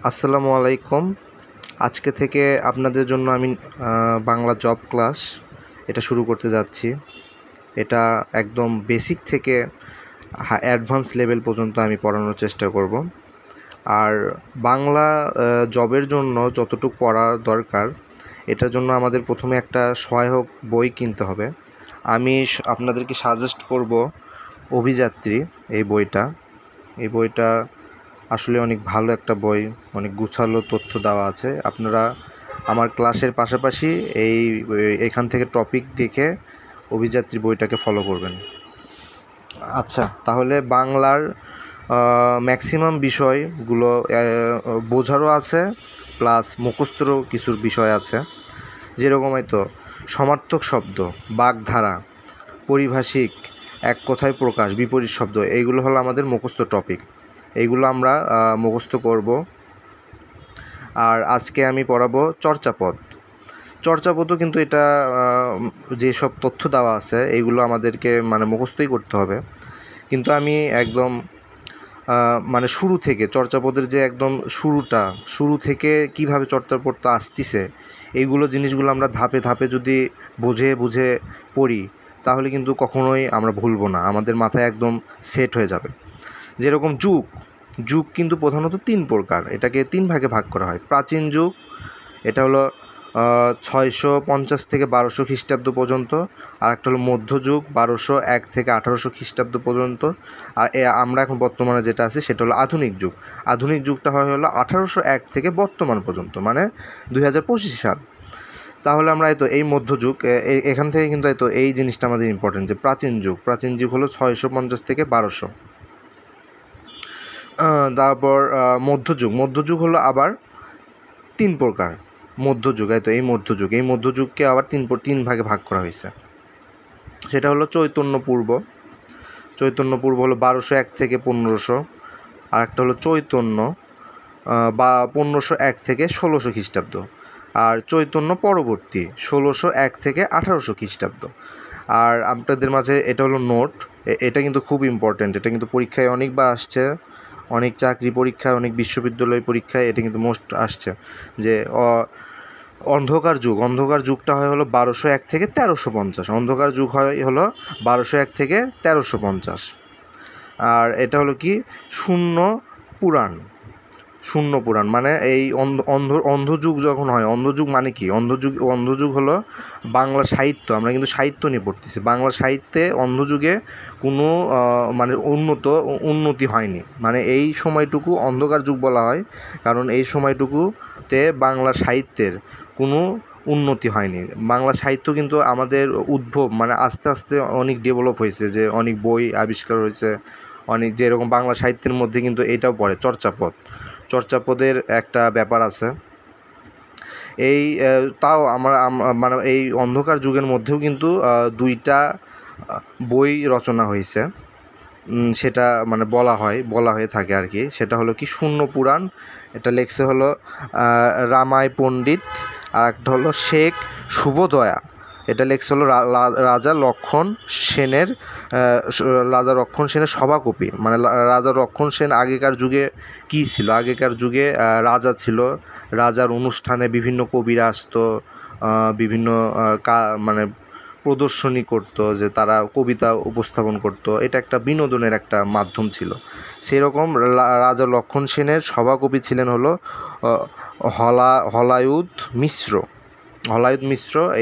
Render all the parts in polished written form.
আসসালামু আলাইকুম। আজকে থেকে আপনাদের জন্য আমি বাংলা জব ক্লাস এটা শুরু করতে যাচ্ছি। এটা একদম বেসিক থেকে অ্যাডভান্স লেভেল পর্যন্ত আমি পড়ানোর চেষ্টা করব। আর বাংলা জবের জন্য যতটুকু পড়া দরকার, এটার জন্য আমাদের প্রথমে একটা সহায়ক বই কিনতে হবে। আমি আপনাদেরকে সাজেস্ট করব অভিযাত্রী এই বইটা আসলে অনেক ভালো একটা বই, অনেক গুছালো তথ্য দেওয়া আছে। আপনারা আমার ক্লাসের পাশাপাশি এখান থেকে টপিক দেখে অভিযাত্রী বইটাকে ফলো করবেন। আচ্ছা, তাহলে বাংলার ম্যাক্সিমাম বিষয়গুলো বোঝারও আছে, প্লাস মুখস্থরও কিছু বিষয় আছে। যেরকম হয়তো সমার্থক শব্দ, বাগধারা, পারিভাষিক, এক কথায় প্রকাশ, বিপরীত শব্দ, এইগুলো হলো আমাদের মুখস্থ টপিক। এইগুলো আমরা মুখস্থ করব। আর আজকে আমি পড়াবো চর্চাপদও কিন্তু এটা যেসব তথ্য দেওয়া আছে এইগুলো আমাদেরকে মুখস্থই করতে হবে। কিন্তু আমি একদম শুরু থেকে চর্চাপদের যে একদম শুরু থেকে কিভাবে চর্চাপদটা আসতিছে এইগুলো জিনিসগুলো আমরা ধাপে ধাপে যদি বুঝে পড়ি, তাহলে কিন্তু কখনোই আমরা ভুলবো না, আমাদের মাথায় একদম সেট হয়ে যাবে। যেরকম যুগ কিন্তু প্রধানত 3 প্রকার, এটাকে 3 ভাগে ভাগ করা হয়। প্রাচীন যুগ, এটা হলো 650 থেকে 1200 খ্রিস্টাব্দ পর্যন্ত। আর একটা হলো মধ্যযুগ, 1201 থেকে 1800 খ্রিস্টাব্দ পর্যন্ত। আর আমরা এখন বর্তমানে যেটা আছে সেটা হলো আধুনিক যুগ। আধুনিক যুগটা হয় হলো 1801 থেকে বর্তমান পর্যন্ত, মানে 2025 সাল। তাহলে আমরা এই মধ্যযুগ, এখান থেকে কিন্তু এই জিনিসটা আমাদের ইম্পর্টেন্ট, যে প্রাচীন যুগ হলো 650 থেকে 1200। তারপর মধ্যযুগ হলো আবার 3 প্রকার। এই মধ্যযুগকে আবার তিন ভাগে ভাগ করা হয়েছে। সেটা হলো চৈতন্য পূর্ব হলো 1201 থেকে 1500। আর একটা হলো চৈতন্য বা 1501 থেকে 1600 খ্রিস্টাব্দ। আর চৈতন্য পরবর্তী 1601 থেকে 1800 খ্রিস্টাব্দ। আর আপনাদের মাঝে এটা হলো নোট, এটা কিন্তু খুব ইম্পর্ট্যান্ট, এটা কিন্তু পরীক্ষায় অনেকবার আসছে, অনেক চাকরি পরীক্ষায়, অনেক বিশ্ববিদ্যালয় পরীক্ষায় এটা কিন্তু মোস্ট আসছে। যে অন্ধকার যুগটা হয় হলো 1201 থেকে 1350। অন্ধকার যুগ হয় হলো 1201 থেকে 1350। আর এটা হলো কি শূন্য পুরাণ, মানে এই অন্ধযুগ যখন হয়, অন্ধযুগ মানে কি, অন্ধযুগ হলো বাংলা সাহিত্য। আমরা কিন্তু সাহিত্য নিয়ে পড়তেছি। বাংলা সাহিত্যে অন্ধযুগে কোনো উন্নতি হয়নি, মানে এই সময়টুকু অন্ধকার যুগ বলা হয়, কারণ এই সময়টুকুতে বাংলা সাহিত্যের কোনো উন্নতি হয়নি। বাংলা সাহিত্য কিন্তু আমাদের উদ্ভব, আস্তে আস্তে অনেক ডেভেলপ হয়েছে, যে অনেক বই আবিষ্কার হয়েছে, অনেক, যে এরকম বাংলা সাহিত্যের মধ্যে কিন্তু এটাও পড়ে, চর্চাপদের একটা ব্যাপার আছে। তাও আমরা এই অন্ধকার যুগের মধ্যেও কিন্তু 2টা বই রচনা হয়েছে, সেটা বলা হয়ে থাকে আর কি। সেটা হলো কি শূন্য পুরাণ, এটা লেখছে হলো রামায় পণ্ডিত। আর একটা হলো শেখ শুভদয়া, এটা লেখছে হলো রাজা লক্ষণ সেনের সভাকবি। রাজা লক্ষণ সেন আগেকার যুগে কী ছিল, আগেকার যুগে রাজা ছিল, রাজার অনুষ্ঠানে বিভিন্ন কবিরা আসতো, বিভিন্ন প্রদর্শনী করতো, যে তারা কবিতা উপস্থাপন করতো, এটা একটা বিনোদনের একটা মাধ্যম ছিল। সেরকম রাজা লক্ষণ সেনের সভাকবি ছিলেন হলো হলায়ুদ মিশ্র।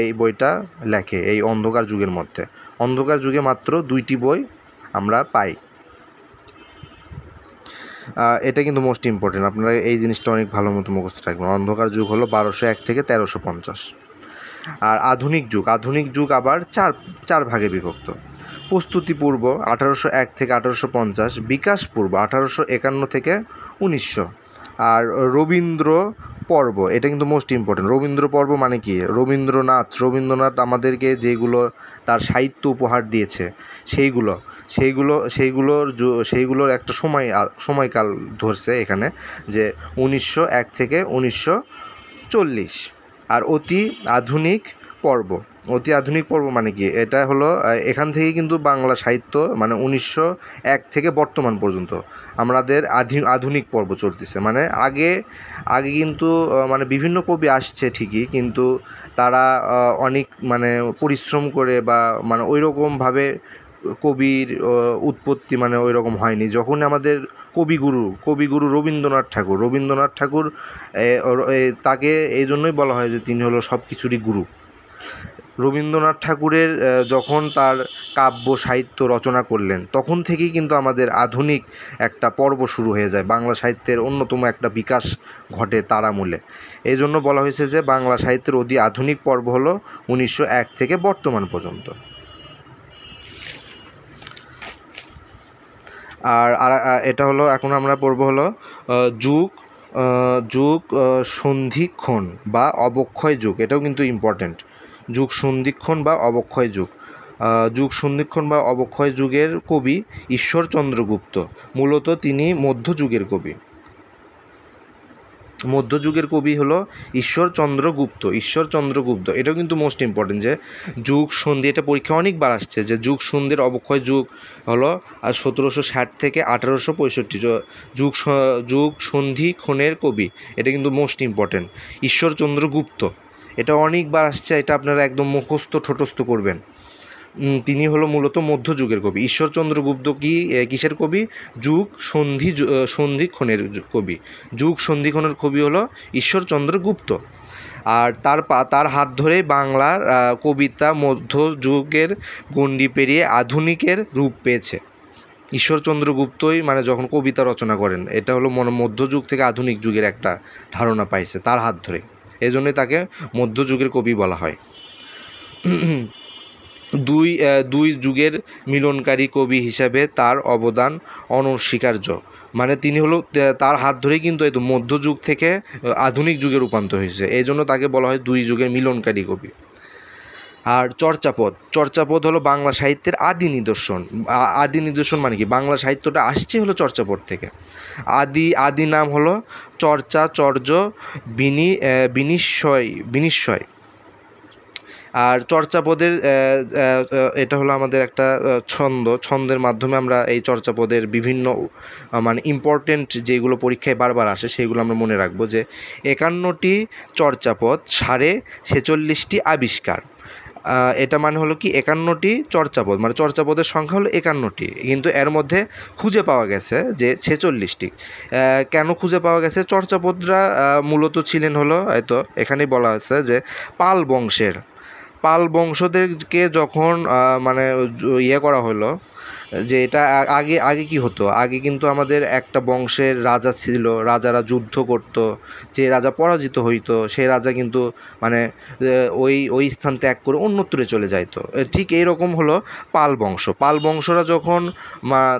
এই বইটা লেখে এই অন্ধকার যুগের মধ্যে। অন্ধকার যুগে মাত্র 2টি বই আমরা পাই। এটা কিন্তু মোস্ট ইম্পর্টেন্ট, আপনারা এই জিনিসটা অনেক ভালো মতো মুখস্থ রাখবেন। অন্ধকার যুগ হলো 1201 থেকে 1350। আর আধুনিক যুগ আবার চার ভাগে বিভক্ত। প্রস্তুতি পূর্ব 1801 থেকে 1850, বিকাশ পূর্ব 1851 থেকে 1900। আর রবীন্দ্র পর্ব, এটা কিন্তু মোস্ট ইম্পর্টেন্ট। রবীন্দ্র পর্ব মানে কি, রবীন্দ্রনাথ আমাদেরকে যেগুলো তার সাহিত্য উপহার দিয়েছে সেইগুলোর একটা সময়কাল ধরছে এখানে, যে 1901 থেকে 1940। আর অতি আধুনিক পর্ব। অতি আধুনিক পর্ব মানে কি, এটা হলো এখান থেকেই কিন্তু বাংলা সাহিত্য মানে 1901 থেকে বর্তমান পর্যন্ত আমাদের আধুনিক পর্ব চলতেছে। মানে আগে কিন্তু মানে বিভিন্ন কবি আসছে ঠিকই, কিন্তু তারা অনেক মানে পরিশ্রম করে বা মানে ওই রকমভাবে কবির উৎপত্তি মানে ওই রকম হয়নি। যখন আমাদের কবিগুরু রবীন্দ্রনাথ ঠাকুর তাকে এই জন্যই বলা হয় যে তিনি হলো সব কিছুরই গুরু। রবীন্দ্রনাথ ঠাকুরের যখন তার কাব্য সাহিত্য রচনা করলেন, তখন থেকেই কিন্তু আমাদের আধুনিক একটা পর্ব শুরু হয়ে যায়। বাংলা সাহিত্যের অন্যতম একটা বিকাশ ঘটে তার আমলে। এই জন্য বলা হয়েছে যে বাংলা সাহিত্যের অতি আধুনিক পর্ব হলো 1901 থেকে বর্তমান পর্যন্ত। আর এটা হলো, এখন আমরা পড়ব হলো যুগ সন্ধিক্ষণ বা অবক্ষয় যুগ। এটাও কিন্তু ইম্পর্ট্যান্ট। যুগ সন্ধিক্ষণ বা অবক্ষয় যুগ। যুগ সন্ধিক্ষণ বা অবক্ষয় যুগের কবি ঈশ্বরচন্দ্র গুপ্ত। মূলত তিনি মধ্যযুগের কবি। মধ্যযুগের কবি হলো ঈশ্বরচন্দ্র গুপ্ত। এটাও কিন্তু মোস্ট ইম্পর্টেন্ট যে যুগ সন্ধি, এটা পরীক্ষা অনেকবার আসছে যে যুগ সন্ধির অবক্ষয় যুগ হলো 1760 থেকে 1865। যুগ সন্ধিক্ষণের কবি, এটা কিন্তু মোস্ট ইম্পর্টেন্ট, ঈশ্বরচন্দ্র গুপ্ত। এটা অনেকবার আসছে, এটা আপনারা একদম মুখস্থ ঠোঁটস্থ করবেন। তিনি হলো মূলত মধ্যযুগের কবি। ঈশ্বরচন্দ্র গুপ্ত কিসের কবি? যুগ সন্ধিক্ষণের কবি। যুগ সন্ধিক্ষণের কবি হলো ঈশ্বরচন্দ্র গুপ্ত। আর তার হাত ধরেই বাংলার কবিতা মধ্যযুগের গণ্ডি পেরিয়ে আধুনিকের রূপ পেয়েছে। ঈশ্বরচন্দ্র গুপ্তই মানে যখন কবিতা রচনা করেন, এটা হলো মধ্যযুগ থেকে আধুনিক যুগের একটা ধারণা পাইছে তার হাত ধরে। এই জন্যই তাকে মধ্যযুগের কবি বলা হয়। দুই যুগের মিলনকারী কবি হিসাবে তার অবদান অনস্বীকার্য। মানে তিনি হলো, তার হাত ধরেই কিন্তু এই তো মধ্যযুগ থেকে আধুনিক যুগে রূপান্তর হয়েছে। এই জন্য তাকে বলা হয় দুই যুগের মিলনকারী কবি। আর চর্যাপদ হলো বাংলা সাহিত্যের আদি নিদর্শন মানে কি, বাংলা সাহিত্যটা আসছে হলো চর্যাপদ থেকে। আদি নাম হলো চর্য বিনিশ্চয়। আর চর্যাপদের এটা হলো আমাদের একটা ছন্দের মাধ্যমে আমরা এই চর্যাপদের বিভিন্ন মানে ইম্পর্টেন্ট যেগুলো পরীক্ষায় বারবার আসে সেগুলো আমরা মনে রাখবো। যে 51টি চর্যাপদ, 46টি আবিষ্কার। এটা মানে হলো কি 51টি চর্যাপদ, মানে চর্যাপদের সংখ্যা হলো 51টি, কিন্তু এর মধ্যে খুঁজে পাওয়া গেছে যে 46টি। কেন খুঁজে পাওয়া গেছে? চর্যাপদরা মূলত ছিলেন হলো, হয়তো এখানেই বলা হয়েছে যে পাল বংশদেরকে যখন মানে করা হলো, যে এটা আগে কি হতো, আগে কিন্তু আমাদের একটা বংশের রাজা ছিল, রাজারা যুদ্ধ করত, যে রাজা পরাজিত হইতো সেই রাজা কিন্তু মানে ওই স্থান ত্যাগ করে অন্যত্রে চলে যাইতো। ঠিক এইরকম হলো পাল বংশরা যখন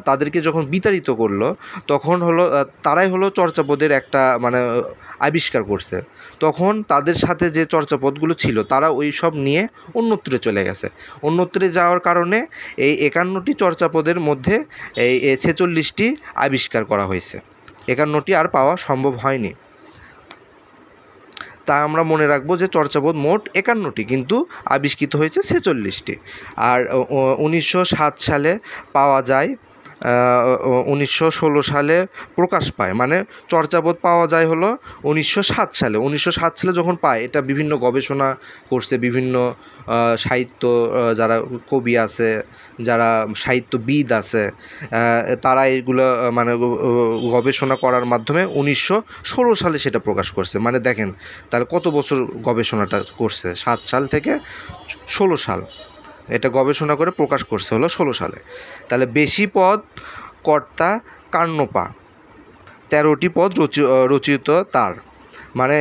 তাদেরকে যখন বিতাড়িত করলো, তখন হলো তারাই হলো চর্যাপদের একটা মানে আবিষ্কার করছে। তখন তাদের সাথে যে চর্যাপদগুলো ছিল তারা ওই সব নিয়ে অন্যত্রে চলে গেছে। অন্যত্রে যাওয়ার কারণে এই 51টি চর্যাপদের মধ্যে এই 46টি আবিষ্কার করা হয়েছে। 51টি আর পাওয়া সম্ভব হয়নি। তা আমরা মনে রাখবো যে চর্যাপদ মোট 51টি, কিন্তু আবিষ্কৃত হয়েছে 46টি। আর 1907 সালে পাওয়া যায়, 1916 সালে প্রকাশ পায়। মানে চর্যাপদ পাওয়া যায় হলো 1907 সালে। 1907 সালে যখন পায়, এটা বিভিন্ন গবেষণা করছে বিভিন্ন সাহিত্য যারা কবি আছে, যারা সাহিত্যবিদ আছে, তারা এইগুলো মানে গবেষণা করার মাধ্যমে 1916 সালে সেটা প্রকাশ করছে। মানে দেখেন তাহলে কত বছর গবেষণাটা করছে, 7 সাল থেকে 16 সাল এটা গবেষণা করে প্রকাশ করছে হলো 16 সালে। তাহলে বেশি পদ কর্তা কান্নপা, 13টি পদ রচিত তার। মানে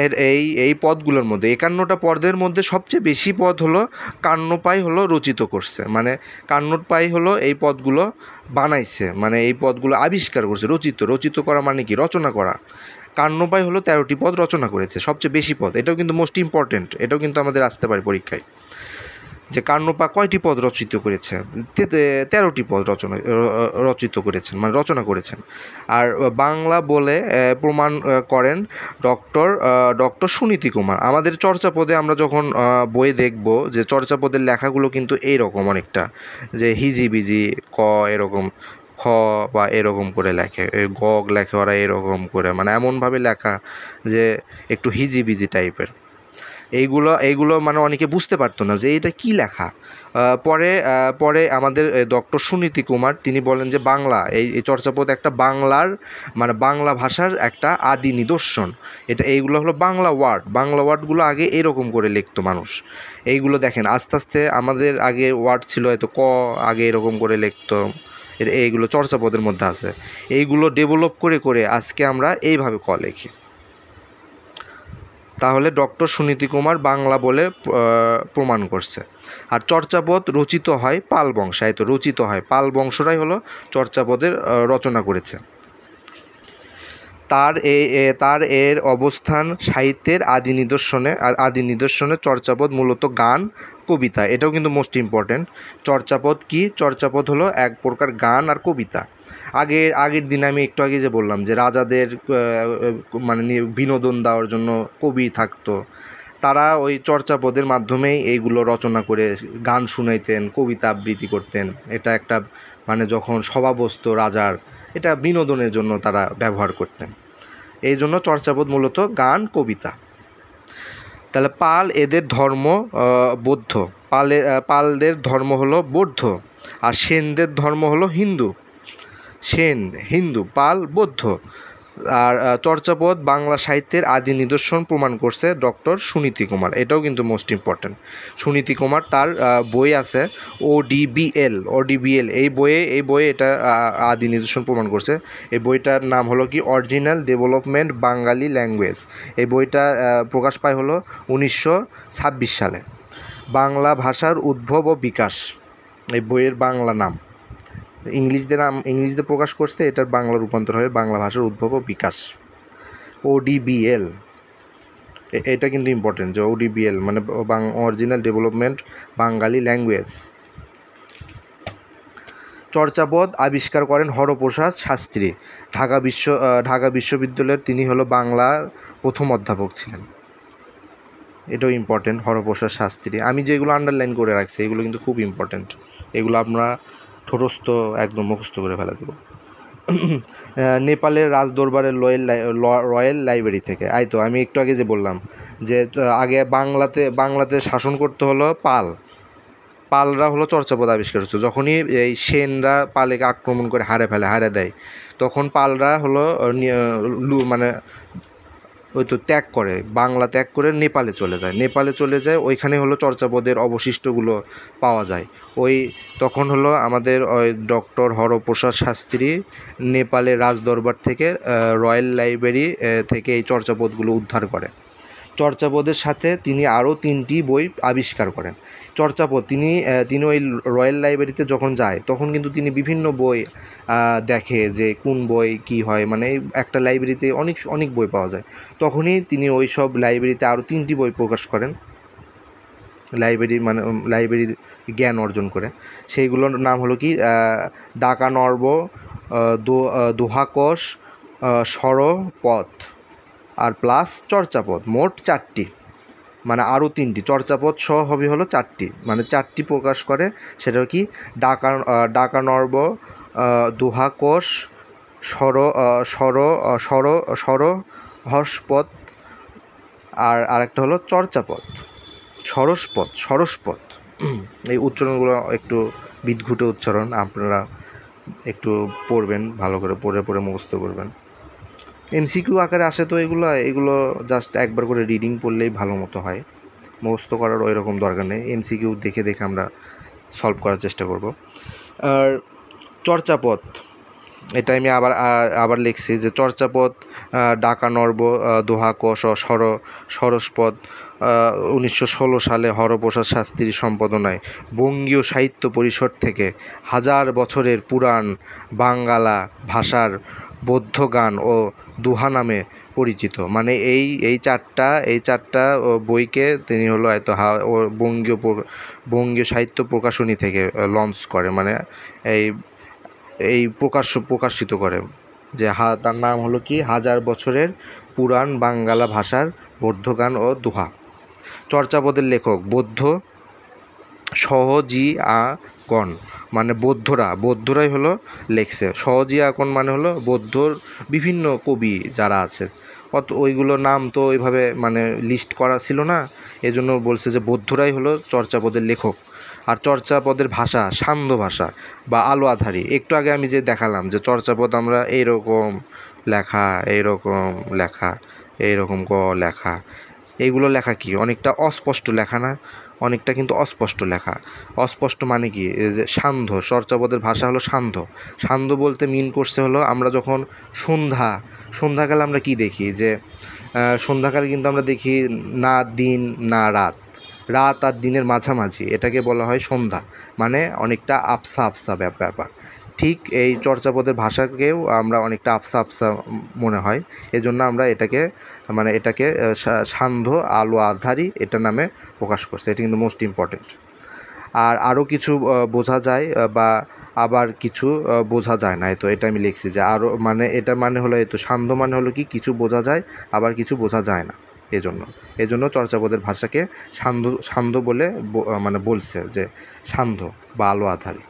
এই পদগুলোর মধ্যে 51টা পদের মধ্যে সবচেয়ে বেশি পদ হলো কান্নপাই হলো রচিত করছে। মানে কান্নপাই হলো এই পদগুলো বানাইছে, মানে এই পদগুলো আবিষ্কার করছে। রচিত করা মানে কি, রচনা করা। কান্নপাই হলো 13টি পদ রচনা করেছে, সবচেয়ে বেশি পদ। এটাও কিন্তু মোস্ট ইম্পর্টেন্ট, এটাও কিন্তু আমাদের আসতে পারে পরীক্ষায়। যে কান্নপা কয়টি পদ রচিত করেছে? 13টি পদ রচিত করেছেন, মানে রচনা করেছেন। আর বাংলা বলে প্রমাণ করেন ডক্টর সুনীতি কুমার। আমাদের চর্যাপদে আমরা যখন বই দেখব যে চর্যাপদের লেখাগুলো কিন্তু এইরকম অনেকটা, যে হিজিবিজি ক এরকম, খ বা এরকম করে লেখে, গগ লেখে ওরা এরকম করে, মানে এমনভাবে লেখা যে একটু হিজিবিজি টাইপের। এইগুলো মানে অনেকে বুঝতে পারতো না যে এটা কী লেখা। পরে আমাদের ডক্টর সুনীতি কুমার তিনি বলেন যে বাংলা এই চর্যাপদ একটা বাংলার, মানে বাংলা ভাষার একটা আদি নিদর্শন। এইগুলো হলো বাংলা ওয়ার্ডগুলো আগে এরকম করে লিখতো মানুষ। এইগুলো দেখেন আস্তে আস্তে আমাদের আগে ওয়ার্ড ছিল হয়তো ক, আগে এরকম করে লিখতো, এইগুলো চর্যাপদের মধ্যে আছে। এইগুলো ডেভেলপ করে করে আজকে আমরা এইভাবে ক লিখি। তাহলে ডক্টর সুনীতি কুমার বাংলা বলে প্রমাণ করছে। আর চর্যাপদ রচিত হয় পাল বংশে, তো রচিত হয় পাল বংশরাই হলো চর্যাপদের রচনা করেছে। তার এর অবস্থান সাহিত্যের আদি নিদর্শনে চর্যাপদ মূলত গান, কবিতা। এটাও কিন্তু মোস্ট ইম্পর্ট্যান্ট। চর্যাপদ কি? চর্যাপদ হলো এক প্রকার গান আর কবিতা। আগের দিনে আমি একটু আগে যে বললাম যে রাজাদের মানে বিনোদন দেওয়ার জন্য কবি থাকতো, তারা ওই চর্যাপদের মাধ্যমেই এইগুলো রচনা করে গান শুনাইতেন, কবিতা আবৃত্তি করতেন। এটা একটা মানে যখন সভা বসতো রাজার, এটা বিনোদনের জন্য তারা ব্যবহার করতেন। এই জন্য চর্যাপদ মূলত গান, কবিতা। তাহলে পাল এদের ধর্ম বৌদ্ধ, পালদের ধর্ম হলো বৌদ্ধ, আর সেনদের ধর্ম হলো হিন্দু। সেন হিন্দু, পাল বৌদ্ধ। আর চর্যাপদ বাংলা সাহিত্যের আদি নিদর্শন প্রমাণ করছে ডক্টর সুনীতি কুমার। এটাও কিন্তু মোস্ট ইম্পর্ট্যান্ট। সুনীতি কুমার তার বই আছে ODBL, এই বইয়ে এটা আদি নিদর্শন প্রমাণ করছে। এই বইটার নাম হলো কি অরিজিনাল ডেভেলপমেন্ট বাঙালি ল্যাঙ্গুয়েজ। এই বইটা প্রকাশ পায় হলো 1926 সালে। বাংলা ভাষার উদ্ভব ও বিকাশ, এই বইয়ের বাংলা নাম। ইংলিশতে প্রকাশ করছে, এটার বাংলা রূপান্তর হয় বাংলা ভাষার উদ্ভব ও বিকাশ, ODBL। এটা কিন্তু ইম্পর্টেন্ট যে ODBL মানে অরিজিনাল ডেভেলপমেন্ট বাঙালি ল্যাঙ্গুয়েজ। চর্যাপদ আবিষ্কার করেন হরপ্রসাদ শাস্ত্রী, ঢাকা বিশ্ববিদ্যালয়ের তিনি হলো বাংলার প্রথম অধ্যাপক ছিলেন। এটাও ইম্পর্টেন্ট, হরপ্রসাদ শাস্ত্রী। আমি যেগুলো আন্ডারলাইন করে রাখছি এগুলো কিন্তু খুব ইম্পর্টেন্ট, এগুলো আপনারা ঠোঁটস্থ একদম মুখস্থ করে ফেলা দেব। নেপালের রাজদরবারের রয়্যাল লাইব্রেরি থেকে। তো আমি একটু আগে যে বললাম যে আগে বাংলাতে শাসন করতে হলো পালরা হলো চর্যাপদ আবিষ্কার হচ্ছে। যখনই এই সেনরা পালেকে আক্রমণ করে হারে দেয়, তখন পালরা হলো মানে ওই তো বাংলা ত্যাগ করে নেপালে চলে যায়। ওইখানে হলো চর্যাপদের অবশিষ্টগুলো পাওয়া যায়। তখন হলো আমাদের ওই ডক্টর হরপ্রসাদ শাস্ত্রী নেপালের রাজদরবার থেকে রয়্যাল লাইব্রেরি থেকে এই চর্যাপদগুলো উদ্ধার করে। চর্যাপদের সাথে তিনি আরও 3টি বই আবিষ্কার করেন। চর্যাপদ তিনি ওই রয়্যাল লাইব্রেরিতে যখন যায় তখন কিন্তু তিনি বিভিন্ন বই দেখে যে কোন বই কি হয়, মানে একটা লাইব্রেরিতে অনেক বই পাওয়া যায়। তখনই তিনি ওই সব লাইব্রেরিতে আরও 3টি বই প্রকাশ করেন, লাইব্রেরির জ্ঞান অর্জন করে। সেইগুলোর নাম হলো কি ডাকানর্ব, দোহাকোষ, সরপথ আর প্লাস চর্যাপদ, মোট 4টি, মানে আরও 3টি চর্যাপদ সহ হবে হলো 4টি, মানে 4টি প্রকাশ করে। সেটা কি ডাকানর্ব, দোহাকোষ, সরহস্পদ আর আরেকটা হলো চর্যাপদ, সরস্পদ। এই উচ্চারণগুলো একটু বিদঘুটে উচ্চারণ, আপনারা একটু পড়বেন, ভালো করে পড়ে মুখস্থ করবেন। MCQ আকারে আসে তো এগুলো জাস্ট একবার করে রিডিং পড়লেই ভালো মতো হয়, মুখস্থ করার ওই রকম দরকার নেই। MCQ দেখে আমরা সলভ করার চেষ্টা করব। আর চর্যাপদ, এটা আমি আবার লিখছি যে চর্যাপদ ডাকানর্ব, দোহাকোষ ও সরস্পদ 1916 সালে হরপ্রসাদ শাস্ত্রীর সম্পাদনায় বঙ্গীয় সাহিত্য পরিষদ থেকে 1000 বছরের পুরাণ বাঙ্গালা ভাষার বৌদ্ধ গান ও দোহা নামে পরিচিত। মানে এই চারটা বইকে তিনি হলো হয়তো বঙ্গীয় সাহিত্য প্রকাশনী থেকে লঞ্চ করে, মানে এই এই প্রকাশিত করে, যে তার নাম হলো কি, 1000 বছরের পুরাণ বাঙ্গালা ভাষার বৌদ্ধগান ও দোহা। চর্যাপদের লেখক বৌদ্ধ সহজিয়াগণ, মানে বৌদ্ধরাই হলো লেখছে। সহজিয়াগণ মানে হলো বৌদ্ধর বিভিন্ন কবি যারা আছে, ওইগুলো নাম তো ওইভাবে মানে লিস্ট করা ছিল না, এজন্য বলছে যে বৌদ্ধরাই হলো চর্যাপদের লেখক। আর চর্যাপদের ভাষা সান্ধ্য ভাষা বা আলো আধারী। একটু আগে আমি যে দেখালাম যে চর্যাপদ আমরা এইরকম লেখা, এইরকম লেখা, এইরকম লেখা, এইগুলো লেখা কি অনেকটা অস্পষ্ট লেখা না? অনেকটা কিন্তু অস্পষ্ট লেখা। অস্পষ্ট মানে কি, যে সান্ধ্য, চর্যাপদের ভাষা হলো সান্ধ্য। সান্ধ্য বলতে মিন করছে হলো আমরা যখন সন্ধ্যাকালে আমরা কি দেখি, যে সন্ধ্যাকালে কিন্তু আমরা দেখি না দিন না রাত আর দিনের মাঝামাঝি, এটাকে বলা হয় সন্ধ্যা, মানে অনেকটা আবসা আবসা ব্যাপার। ঠিক এই চর্যাপদের ভাষাকেও আমরা অনেকটা আবসা আবসা মনে হয়, এজন্য আমরা এটাকে সান্ধ্য আলো আধারী এটা নামে প্রকাশ করছে। এটা কিন্তু মোস্ট ইম্পর্টেন্ট। আর আরও কিছু বোঝা যায় বা আবার কিছু বোঝা যায় না, তো এটা আমি লিখছি যে আরও, মানে এটার মানে হলো এই তো সান্ধ্য মানে হলো কি কিছু বোঝা যায় আবার কিছু বোঝা যায় না, এজন্য চর্যাপদের ভাষাকে সান্ধ্য বলে মানে বলছে, যে সান্ধ্য বা আলো আধারী।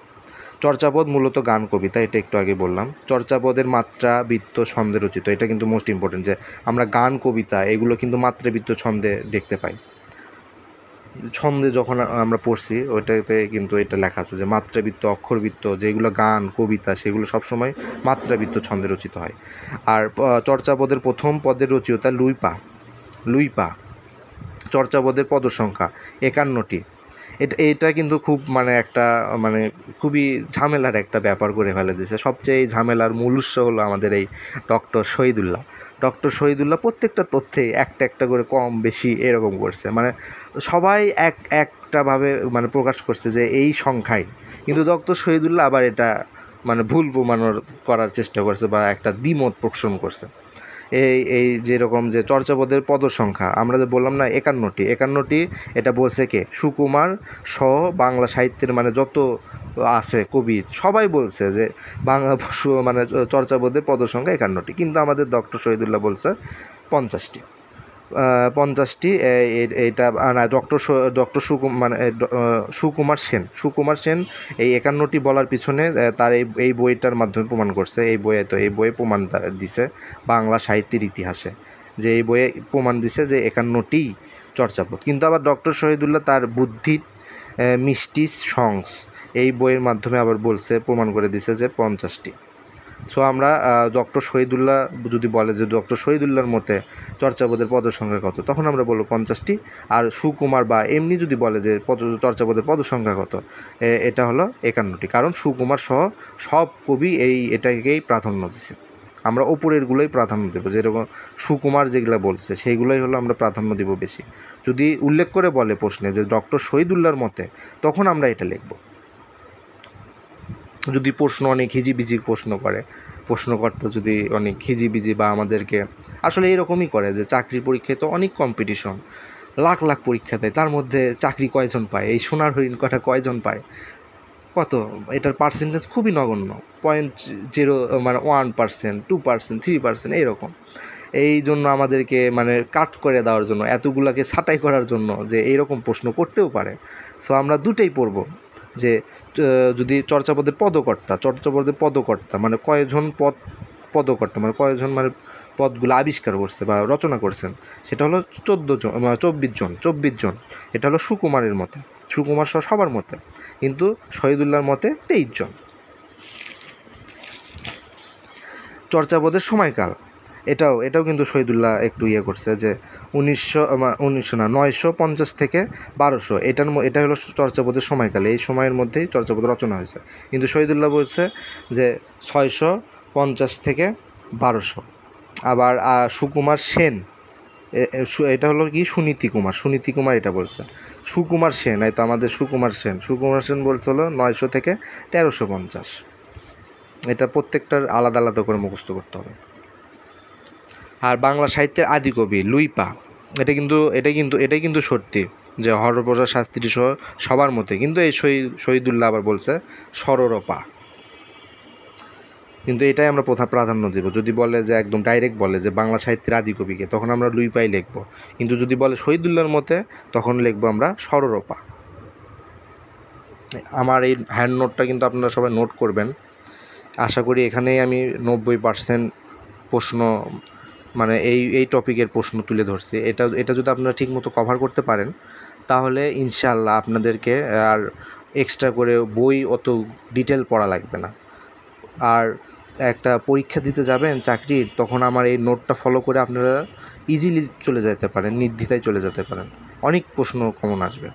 চর্যাপদ মূলত গান কবিতা, এটা একটু আগে বললাম। চর্যাপদের মাত্রা বৃত্ত ছন্দে রচিত, এটা কিন্তু মোস্ট ইম্পর্টেন্ট, যে আমরা গান কবিতা এগুলো কিন্তু মাত্রা বৃত্ত ছন্দে দেখতে পাই। ছন্দে যখন আমরা পড়ছি ওইটাতে কিন্তু এটা লেখা আছে যে মাত্রাবৃত্ত অক্ষরবৃত্ত, যেগুলো গান কবিতা সেগুলো সবসময় মাত্রাবৃত্ত ছন্দে রচিত হয়। আর চর্যাপদের প্রথম পদের রচয়িতা লুইপা। চর্যাপদের পদ সংখ্যা 51টি। এটা কিন্তু খুব মানে একটা মানে খুবই ঝামেলার একটা ব্যাপার করে ফেলে দিয়েছে। সবচেয়ে ঝামেলার মূল উৎস হলো আমাদের এই ডক্টর শহীদুল্লাহ প্রত্যেকটা তথ্যে একটা করে কম বেশি এরকম করছে, মানে সবাই একটাভাবে মানে প্রকাশ করছে যে এই সংখ্যাই, কিন্তু ডক্টর শহীদুল্লাহ আবার এটা মানে ভুল করার চেষ্টা করছে বা একটা দ্বিমত পোষণ করছে। এই যেরকম যে চর্যাপদের পদ সংখ্যা আমরা যে বললাম না 51টি, এটা বলছে কে, সুকুমার সহ বাংলা সাহিত্যের মানে যত আছে কবি সবাই বলছে যে বাংলা মানে চর্যাপদের পদ সংখ্যা 51টি, কিন্তু আমাদের ডক্টর শহীদুল্লাহ বলছে 50টি। এইটা না, ডক্টর সুকুমার সেন এই 51টি বলার পিছনে তার এই বইটার মাধ্যমে প্রমাণ করছে। এই বইয়ে প্রমাণ দিছে বাংলা সাহিত্যের ইতিহাসে, যে এই বইয়ে প্রমাণ দিছে যে 51টি চর্যাপদ। কিন্তু আবার ডক্টর শহীদুল্লাহ তার বুদ্ধির মিষ্টি সংস এই বইয়ের মাধ্যমে আবার বলছে, প্রমাণ করে দিছে যে 50টি। সো আমরা ডক্টর শহীদুল্লাহ যদি বলে যে ডক্টর শহীদুল্লাহর মতে চর্যাপদের পদ সংখ্যা কত, তখন আমরা বলবো 50টি। আর সুকুমার বা এমনি যদি বলে যে চর্যাপদের পদ সংখ্যা কত, এটা হলো 51টি, কারণ সুকুমার সহ সব কবি এটাকেই প্রাধান্য দিছে। আমরা ওপরেরগুলোই প্রাধান্য দেবো, যেরকম সুকুমার যেগুলো বলছে সেইগুলোই হলো আমরা প্রাধান্য দিব বেশি। যদি উল্লেখ করে বলে প্রশ্নে যে ডক্টর শহীদুল্লাহর মতে, তখন আমরা এটা লিখব। যদি প্রশ্ন অনেক হিজিবিজি প্রশ্নকর্তা যদি অনেক হিজিবিজি বা আমাদেরকে আসলে এরকমই করে যে চাকরির পরীক্ষায় তো অনেক কম্পিটিশন, লাখ পরীক্ষা দেয়, তার মধ্যে চাকরি কয়জন পায়, এই সোনার হরিণ কটা কয়জন পায়, কত, এটার পার্সেন্টেজ খুবই নগণ্য, 0.0 মানে 1%, 2%, 3% এইরকম। এই জন্য আমাদেরকে মানে কাট করে দেওয়ার জন্য, এতগুলাকে ছাঁটাই করার জন্য যে এইরকম প্রশ্ন করতেও পারে। সো আমরা দুটোই পড়ব, যে যদি চর্যাপদের পদকর্তা মানে কয়জন পদকর্তা মানে কয়জন মানে পদগুলো আবিষ্কার করছে বা রচনা করছেন, সেটা হলো 24 জন। এটা হলো সুকুমারের মতে, সুকুমার সহ সবার মতে, কিন্তু শহীদুল্লাহর মতে 23 জন। চর্যাপদের সময়কাল, এটাও কিন্তু শহীদুল্লাহ একটু করছে, যে 950 থেকে 1200, এটা হলো চর্যাপদের সময়কাল, এই সময়ের মধ্যেই চর্যাপদ রচনা হয়েছে। কিন্তু শহীদুল্লাহ বলছে যে 650 থেকে 1200। আবার সুকুমার সেন, এটা হলো কি সুনীতি কুমার এটা বলছে। সুকুমার সেন, এই তো আমাদের সুকুমার সেন বলছে হলো 900 থেকে 1350। এটা প্রত্যেকটার আলাদা করে মুখস্থ করতে হবে। আর বাংলা সাহিত্যের আদি কবি লুইপা, এটাই কিন্তু সত্যি যে হরপ্রসাদ শাস্ত্রী সহ সবার মতে, কিন্তু এই শহীদুল্লাহ আবার বলছে সররপা, কিন্তু এটাই আমরা প্রাধান্য দেব। যদি বলে যে একদম ডাইরেক্ট বলে যে বাংলা সাহিত্যের আদি কবিকে, তখন আমরা লুইপাই লিখব, কিন্তু যদি বলে শহীদুল্লাহর মতে, তখন লিখব আমরা সররপা। আমার এই হ্যান্ড নোটটা কিন্তু আপনারা সবাই নোট করবেন। আশা করি এখানেই আমি 90% প্রশ্ন, মানে এই টপিকের প্রশ্ন তুলে ধরছি। এটা যদি আপনারা ঠিকমতো কভার করতে পারেন, তাহলে ইনশাআল্লাহ আপনাদেরকে আর এক্সট্রা করে বই অত ডিটেল পড়া লাগবে না। আর একটা পরীক্ষা দিতে যাবেন চাকরির, তখন আমার এই নোটটা ফলো করে আপনারা ইজিলি চলে যেতে পারেন, নির্দ্বিধায় চলে যেতে পারেন, অনেক প্রশ্ন কমন আসবে।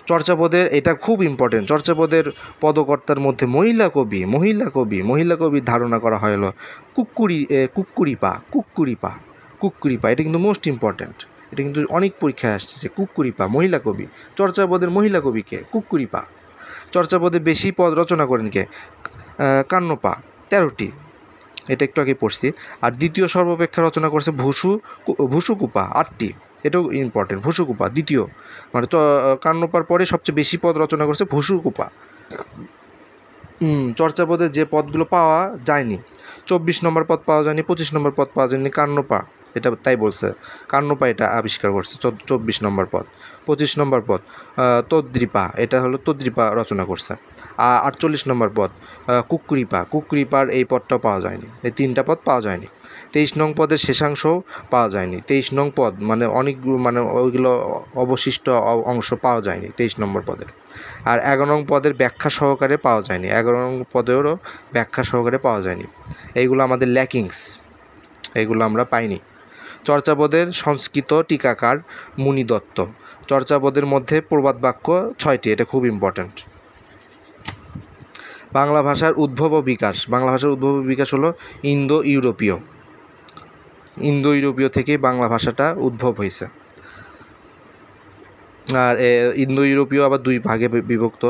চর্যাপদের এটা খুব ইম্পর্টেন্ট। চর্যাপদের পদকর্তার মধ্যে মহিলা কবির ধারণা করা হলো কুক্কুরিপা। এটা কিন্তু মোস্ট ইম্পর্টেন্ট, এটা কিন্তু অনেক পরীক্ষায় আসছে যে কুক্কুরিপা মহিলা কবি। চর্যাপদের মহিলা কবিকে কুক্কুরিপা। চর্যাপদে বেশি পদ রচনা করেন কে? কান্নপা, 13টি, এটা একটু আগে পড়ছি। আর দ্বিতীয় সর্বাপেক্ষা রচনা করছে ভুসুকুপা, 8টি, এটাও ইম্পর্টেন্ট। ভুসুকুপা দ্বিতীয়, মানে কান্নপার পরে সবচেয়ে বেশি পদ রচনা করছে ভুসুকুপা। চর্যাপদে যে পদগুলো পাওয়া যায়নি, 24 নম্বর পদ পাওয়া যায়নি, 25 নম্বর পদ পাওয়া যায়নি, কান্নপা এটা তাই বলছে, কান্নপা এটা আবিষ্কার করছে 24 নম্বর পদ। 25 নম্বর পদ তদ্রিপা, এটা হলো তদ্রিপা রচনা করছে। 48 নম্বর পদ কুক্কুরিপার এই পদটাও পাওয়া যায়নি, এই 3টা পদ পাওয়া যায়নি। 23 নং পদের শেষাংশও পাওয়া যায়নি। 23 নং পদ মানে অনেকগুলো, মানে ওইগুলো অবশিষ্ট অংশ পাওয়া যায়নি 23 নম্বর পদের। আর 11 নং পদের ব্যাখ্যা সহকারে পাওয়া যায়নি, 11 নং পদেরও ব্যাখ্যা সহকারে পাওয়া যায়নি। এইগুলো আমাদের ল্যাকিংস, এইগুলো আমরা পাইনি। চর্যাপদের সংস্কৃত টিকাকার মুনি দত্ত। চর্যাপদের মধ্যে প্রবাদ বাক্য 6টি, এটা খুব ইম্পর্ট্যান্ট। বাংলা ভাষার উদ্ভব ও বিকাশ। বাংলা ভাষার উদ্ভব ও বিকাশ হলো ইন্দো ইউরোপীয় থেকে বাংলা ভাষাটা উদ্ভব হয়েছে। আর ইন্দো ইউরোপীয় আবার 2 ভাগে বিভক্ত,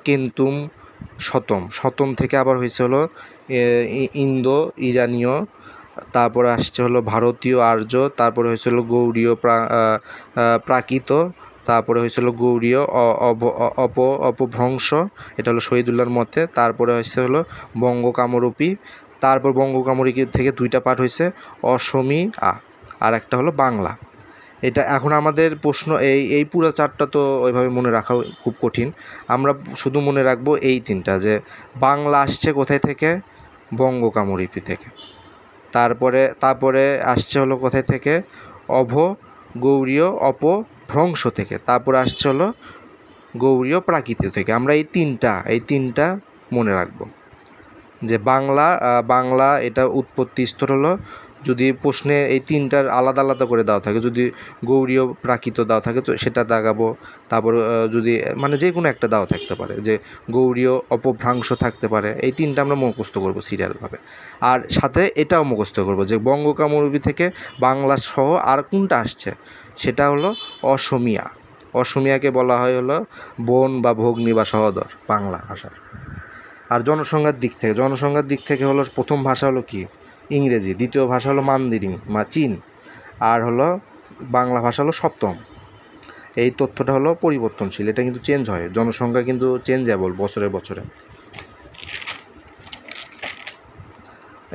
কেন্তুম শতম থেকে আবার হয়েছে হলো ইন্দো ইরানীয়, তারপরে আসছে হলো ভারতীয় আর্য, তারপরে হয়েছে হলো গৌড়ীয় প্রাকৃত, তারপরে হয়েছিল গৌড়ীয় অপভ্রংশ, এটা হলো শহীদুল্লাহর মতে। তারপরে হয়েছে হলো বঙ্গকামরূপী, তারপর বঙ্গকামরূপী থেকে 2টা পার্ট হয়েছে অসমীয়া, আর একটা হলো বাংলা। এটা এখন আমাদের প্রশ্ন, এই পুরো 4টা তো ওইভাবে মনে রাখা খুব কঠিন। আমরা শুধু মনে রাখবো এই 3টা, যে বাংলা আসছে কোথায় থেকে? বঙ্গকামরূপী থেকে। তারপরে আসছে হলো কোথায় থেকে? গৌড়ীয় অপভ্রংশ থেকে। তারপরে আসছে হলো গৌড়ীয় প্রাকৃত থেকে। আমরা এই তিনটা মনে রাখবো, যে বাংলা এটা উৎপত্তি স্তর হলো, যদি প্রশ্নে এই 3টার আলাদা আলাদা করে দেওয়া থাকে, যদি গৌড়ীয় প্রাকৃত দেওয়া থাকে তো সেটা দাগাবো। তারপর যদি মানে যে কোনো একটা দেওয়া থাকতে পারে, যে গৌড়ীয় অপভ্রংশ থাকতে পারে, এই 3টা আমরা মুখস্থ করব সিরিয়ালভাবে। আর সাথে এটাও মুখস্থ করব যে বঙ্গকামরূপী থেকে বাংলা সহ আর কোনটা আসছে, সেটা হলো অসমীয়াকে বলা হয় হলো বোন বা ভগ্নী বা সহোদর বাংলা ভাষার। আর জনসংখ্যার দিক থেকে হলো প্রথম ভাষা হলো কি? ইংরেজি। দ্বিতীয় ভাষা হলো মান্দারিন বা চীন। আর হলো বাংলা ভাষা হলো 7ম। এই তথ্যটা হলো পরিবর্তনশীল, এটা কিন্তু চেঞ্জ হয়, জনসংখ্যা কিন্তু চেঞ্জেবল বছরে।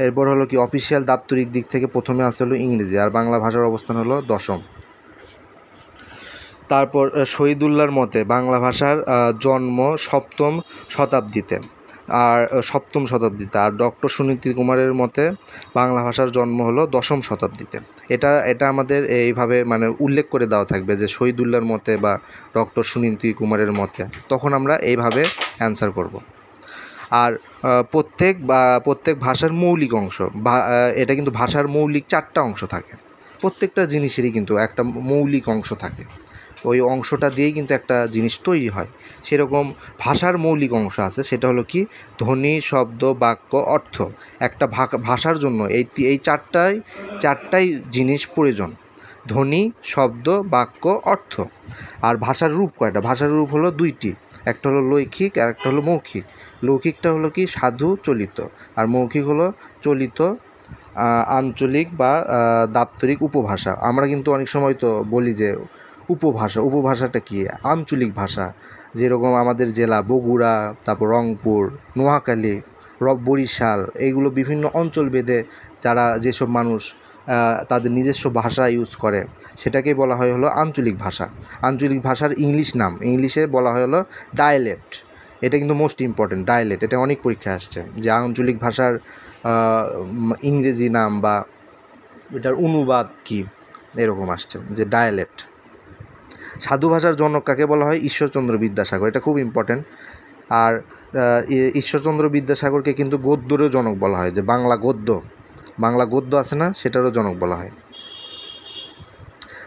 এরপর হলো কি অফিসিয়াল দাপ্তরিক দিক থেকে প্রথমে আছে হলো ইংরেজি, আর বাংলা ভাষার অবস্থান হলো 10ম। তারপর শহীদুল্লাহর মতে বাংলা ভাষার জন্ম 7ম শতাব্দীতে, আর ডক্টর সুনীতি কুমারের মতে বাংলা ভাষার জন্ম হলো 10ম শতাব্দীতে। এটা আমাদের এইভাবে মানে উল্লেখ করে দেওয়া থাকবে যে শহীদুল্লাহর মতে বা ডক্টর সুনীতি কুমারের মতে, তখন আমরা এইভাবে অ্যান্সার করব। আর প্রত্যেক ভাষার মৌলিক অংশ, এটা কিন্তু ভাষার মৌলিক 4টা অংশ থাকে, প্রত্যেকটা জিনিসেরই কিন্তু একটা মৌলিক অংশ থাকে, ওই অংশটা দিয়েই কিন্তু একটা জিনিস তৈরি হয়। সেরকম ভাষার মৌলিক অংশ আছে, সেটা হলো কি? ধ্বনি, শব্দ, বাক্য, অর্থ। একটা ভাষার জন্য এই চারটাই জিনিস প্রয়োজন: ধ্বনি, শব্দ, বাক্য, অর্থ। আর ভাষার রূপ কয়টা? ভাষার রূপ হলো 2টি, একটা হলো লৈখিক আর একটা হলো মৌখিক। লৌখিকটা হলো কি? সাধু, চলিত। আর মৌখিক হলো চলিত, আঞ্চলিক বা দাপ্তরিক উপভাষা। আমরা কিন্তু অনেক সময় তো বলি যে উপভাষাটা কি? আঞ্চলিক ভাষা। যেরকম আমাদের জেলা বগুড়া, তারপর রংপুর, নোয়াখালী, বরিশাল, এইগুলো বিভিন্ন অঞ্চল ভেদে যারা যেসব মানুষ তাদের নিজস্ব ভাষা ইউজ করে সেটাকেই বলা হয় হলো আঞ্চলিক ভাষা। আঞ্চলিক ভাষার ইংলিশে বলা হয় হলো ডায়ালেক্ট। এটা কিন্তু মোস্ট ইম্পর্টেন্ট, ডায়ালেক্ট। এটা অনেক পরীক্ষায় আসছে যে আঞ্চলিক ভাষার ইংরেজি নাম বা এটার অনুবাদ কি, এরকম আসছে যে ডায়ালেক্ট। সাধু ভাষার জনক কাকে বলা হয়? ঈশ্বরচন্দ্র বিদ্যাসাগর। এটা খুব ইম্পর্টেন্ট। আর ঈশ্বরচন্দ্র বিদ্যাসাগরকে কিন্তু গদ্যেরও জনক বলা হয়, যে বাংলা গদ্য আছে না, সেটারও জনক বলা হয়।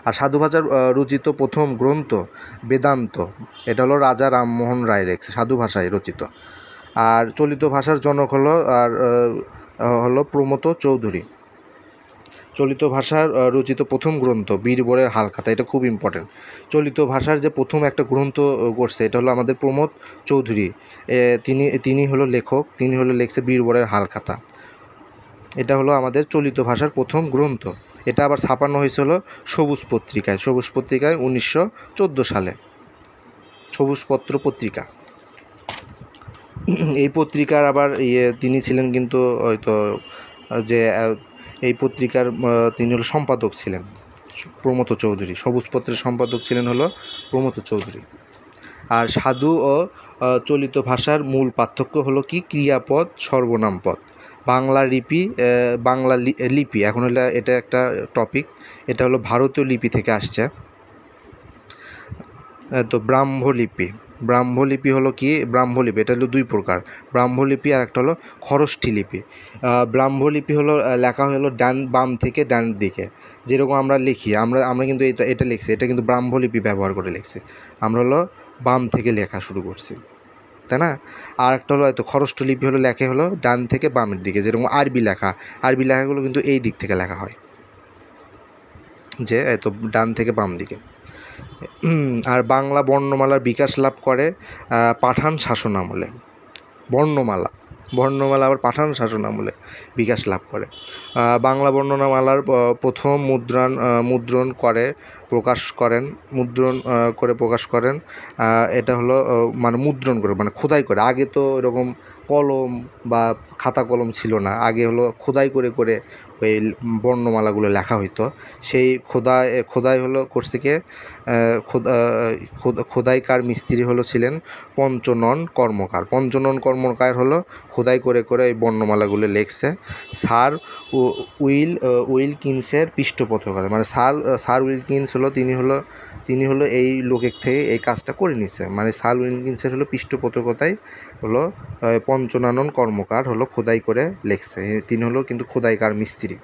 আর সাধু ভাষার রচিত প্রথম গ্রন্থ বেদান্ত, এটা হলো রাজা রামমোহন রায় লেখছে, সাধু ভাষায় রচিত। আর চলিত ভাষার জনক হলো প্রমথ চৌধুরী। চলিত ভাষার রচিত প্রথম গ্রন্থ বীরবরের হালখাতা। এটা খুব ইম্পর্টেন্ট। চলিত ভাষার যে প্রথম একটা গ্রন্থ করছে এটা হলো আমাদের প্রমথ চৌধুরী। তিনি হলো লেখক, তিনি হলো লেখছে বীরবরের হালখাতা। এটা হলো আমাদের চলিত ভাষার প্রথম গ্রন্থ। এটা আবার ছাপানো হয়েছিল সবুজ পত্রিকায় 1914 সালে, সবুজপত্র পত্রিকা। এই পত্রিকার আবার তিনি ছিলেন কিন্তু হয়তো যে এই পত্রিকার তিনি হলো সম্পাদক ছিলেন প্রমথ চৌধুরী। সবুজপত্রের সম্পাদক ছিলেন হলো প্রমথ চৌধুরী। আর সাধু ও চলিত ভাষার মূল পার্থক্য হলো কি? ক্রিয়াপদ, সর্বনাম পদ। বাংলা লিপি এখন হলো এটা একটা টপিক। এটা হলো ভারতীয় লিপি থেকে আসছে। তো ব্রাহ্মলিপি হলো কি? ব্রাহ্মলিপি এটা হলো দুই প্রকার, ব্রাহ্মলিপি আর একটা হলো খরষ্ঠী লিপি। ব্রাহ্মলিপি হলো লেখা হলো বাম থেকে ডান দিকে, যেরকম আমরা লিখি। আমরা কিন্তু এটা লিখছি, এটা কিন্তু ব্রাহ্মলিপি ব্যবহার করে লিখছি। আমরা হলো বাম থেকে লেখা শুরু করছি, তাই না? আর একটা হলো হয়তো খরষ্ঠ লিপি হলো লেখে হলো ডান থেকে বামের দিকে, যেরকম আরবি লেখাগুলো কিন্তু এই দিক থেকে লেখা হয়, যে এত ডান থেকে বাম দিকে। আর বাংলা বর্ণমালার বিকাশ লাভ করে পাঠান শাসন আমলে। বর্ণমালা আবার পাঠান শাসন আমলে বিকাশ লাভ করে। বাংলা বর্ণমালার প্রথম মুদ্রণ করে প্রকাশ করেন এটা হলো মানে মুদ্রণ করে, মানে খোদাই করে। আগে তো এরকম কলম বা খাতা কলম ছিল না, আগে হলো খোদাই করে ওই বর্ণমালাগুলো লেখা হইতো। সেই খোদাই হলো করছে কে? খোদাইকার মিস্ত্রি ছিলেন পঞ্চনন কর্মকার হলো খোদাই করে এই বর্ণমালাগুলো লেখছে। স্যার উইলকিন্সের পৃষ্ঠপোষকতা, মানে স্যার উইলকিন্স তিনি হলো এই লোকের থেকে এই কাজটা করে নিছে, মানে স্যার উইলকিন্সের হলো পৃষ্ঠপোষকতায় হলো পঞ্চনন কর্মকার হলো খোদাই করে লেখছে। তিনি হলো কিন্তু খোদাইকার মিস্ত্রি।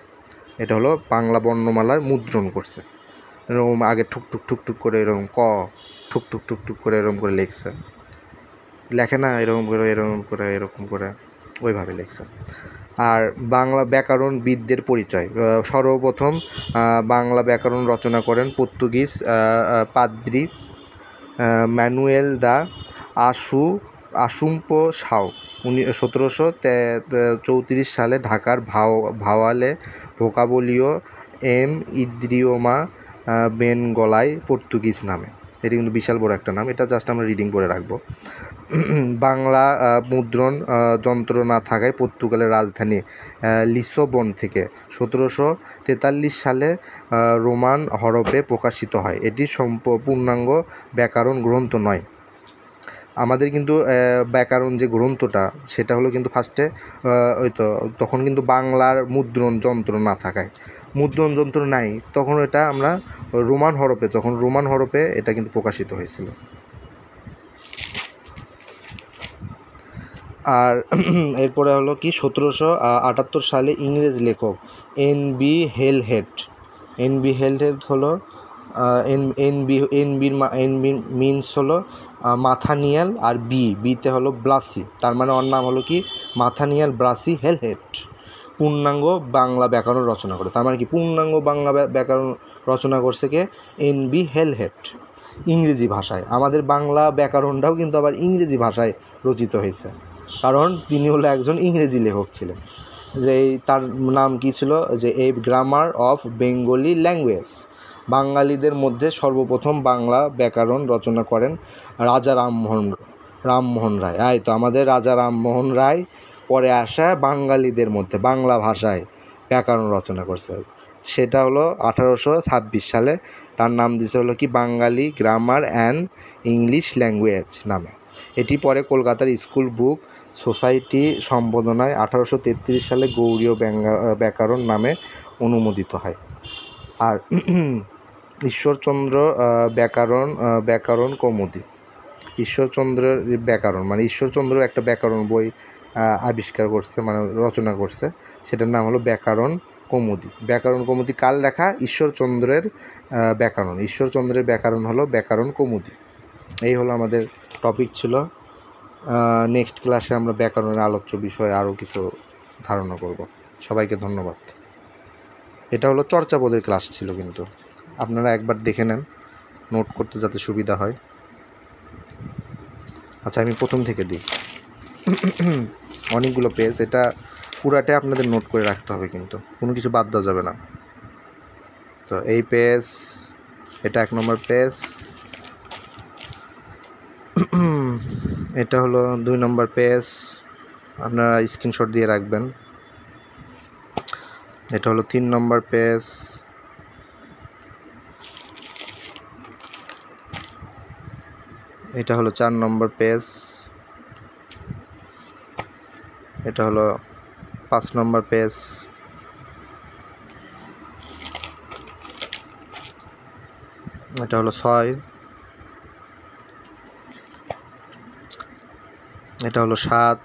এটা হলো বাংলা বর্ণমালার মুদ্রণ করছে। এরকম আগে ঠুক করে এরকম ঠুক করে এরকম করে লেখে না, এরকম করে ওইভাবে লেখছে। আর বাংলা ব্যাকরণবিদদের পরিচয়। সর্বপ্রথম বাংলা ব্যাকরণ রচনা করেন পর্তুগিজ পাদ্রি ম্যানুয়েল দা আসুম্পো সাও। 1734 সালে ঢাকার ভাওয়ালে ভোকাবুলিও এম ইদ্রিওমা বেনগলায় পর্তুগিজ নামে। এটি কিন্তু বিশাল বড় একটা নাম, এটা জাস্ট আমরা রিডিং করে রাখবো। বাংলা মুদ্রণ যন্ত্র না থাকায় পর্তুগালের রাজধানী লিসবন থেকে 1743 সালে রোমান হরফে প্রকাশিত হয়। এটি পূর্ণাঙ্গ ব্যাকরণ গ্রন্থ নয়। আমাদের কিন্তু ব্যাকরণ যে গ্রন্থটা সেটা হলো কিন্তু ফার্স্টে তখন কিন্তু বাংলার মুদ্রণ যন্ত্র না থাকায়, মুদ্রণ যন্ত্র নাই তখন এটা আমরা রোমান হরফে এটা কিন্তু প্রকাশিত হয়েছিল। আর এরপরে হলো কি 1778 সালে ইংরেজ লেখক এন.বি. হেলহেড হলো এনবির মিনস হলো মাথানিয়াল, আর বিতে হলো ব্লাসি, তার মানে ওর নাম হলো কি মাথানিয়াল ব্রাসি হেলহেড। পূর্ণাঙ্গ বাংলা ব্যাকরণ রচনা করে, তার মানে কি পূর্ণাঙ্গ বাংলা ব্যাকরণ রচনা করছে কে? এন.বি. হেলহেড, ইংরেজি ভাষায়। আমাদের বাংলা ব্যাকরণটাও কিন্তু আবার ইংরেজি ভাষায় রচিত হয়েছে, কারণ তিনি হলো একজন ইংরেজি লেখক ছিলেন। যে তার নাম কি ছিল, যে এই গ্রামার অফ বেঙ্গলি ল্যাঙ্গুয়েজ, বাঙালিদের মধ্যে সর্বপ্রথম বাংলা ব্যাকরণ রচনা করেন রাজা রামমোহন রায়। তো আমাদের রাজা রামমোহন রায় পরে আসা বাঙালিদের মধ্যে বাংলা ভাষায় ব্যাকরণ রচনা করছে, সেটা হলো 1826 সালে। তার নাম দিয়েছে হলো কি বাঙালি গ্রামার অ্যান্ড ইংলিশ ল্যাঙ্গুয়েজ নামে। এটি পরে কলকাতার স্কুল বুক সোসাইটি সম্বোধনায় 1833 সালে গৌড়ীয় ব্যাকরণ নামে অনুমোদিত হয়। আর ঈশ্বরচন্দ্র ব্যাকরণ কৌমুদী, ঈশ্বরচন্দ্রের ব্যাকরণ মানে ঈশ্বরচন্দ্র একটা ব্যাকরণ বই আবিষ্কার করছে, মানে রচনা করছে, সেটার নাম হলো ব্যাকরণ কৌমুদী। ব্যাকরণ কৌমুদী কার লেখা? ঈশ্বরচন্দ্রের ব্যাকরণ হলো ব্যাকরণ কৌমুদী। এই হলো আমাদের টপিক ছিল। নেক্সট ক্লাসে আমরা ব্যাকরণের আলোচ্য বিষয়ে আরও কিছু ধারণা করব। সবাইকে ধন্যবাদ। এটা হলো চর্চাপদের ক্লাস ছিল, কিন্তু আপনারা একবার দেখে নেন নোট করতে যাতে সুবিধা হয়। আচ্ছা, আমি প্রথম থেকে দিই। অনেকগুলো পেজ, এটা পুরাটাই আপনাদের নোট করে রাখতে হবে, কিন্তু কোনো কিছু বাদ দেওয়া যাবে না। তো এই পেজ, এটা 1 নম্বর পেজ, এটা হলো 2 নম্বর পেজ, আপনারা স্ক্রিনশট দিয়ে রাখবেন। এটা হলো 3 নম্বর পেজ, এটা হলো 4 নম্বর পেজ, এটা হলো 5 নম্বর পেজ, এটা হলো 6, এটা হলো 7,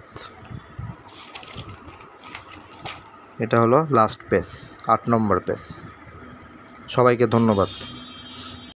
এটা হলো লাস্ট পেজ 8 নম্বর পেজ। সবাইকে ধন্যবাদ।